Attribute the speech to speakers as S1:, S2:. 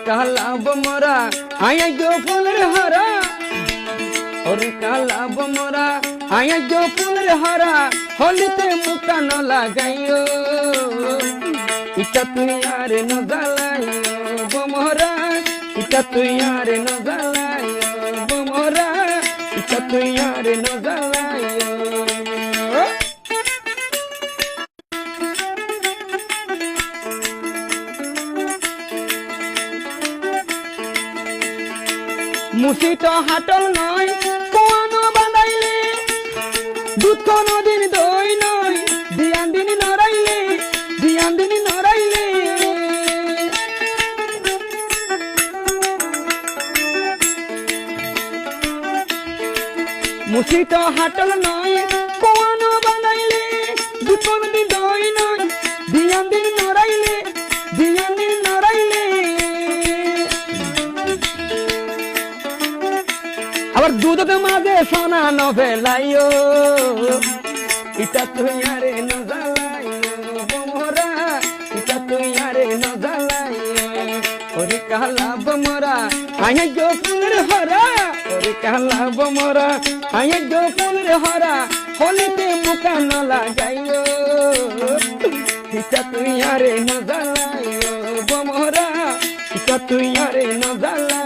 S1: কালা বমরা আয়া গো ফুলের হারা ওরে কালা বমরা আয়া গো ফুলের হারা হলিতে মুকা ন লাগাইও ইটা তুই আরে ন জ্বালাইও বমরা ইটা তুই আরে ন জ্বালাইও বমরা ইটা তুই আরে ন জ্বালাইও মুসিত হাটল নয় কোন বানাইলে দুধ কোনো দিন দই নয় দিয়ান দিন নড়াইলে দিয়ান দিন নড়াইলে মুসিত হাটল নয় কোন বানাইলে দুধ কোনো দিন দই নয় দিয়ান দিন নড়াইলে দিয়ান দিন নড়াইলে আবার দুধের মাঝে সোনা ন ফেলাইও ইটা তুই আরে ন জ্বালাইও বমরা ইটা তুই আরে ন জ্বালাইও ওরে কালা বমরা আয়া গো ফুলের হরা ওরে কালা বমরা আয়া গো ফুলের হরা হলিতে মুকা ন লাগাইও ইটা তুই আরে ন জ্বালাইও বমরা ইটা তুই আরে ন জ্বালাইও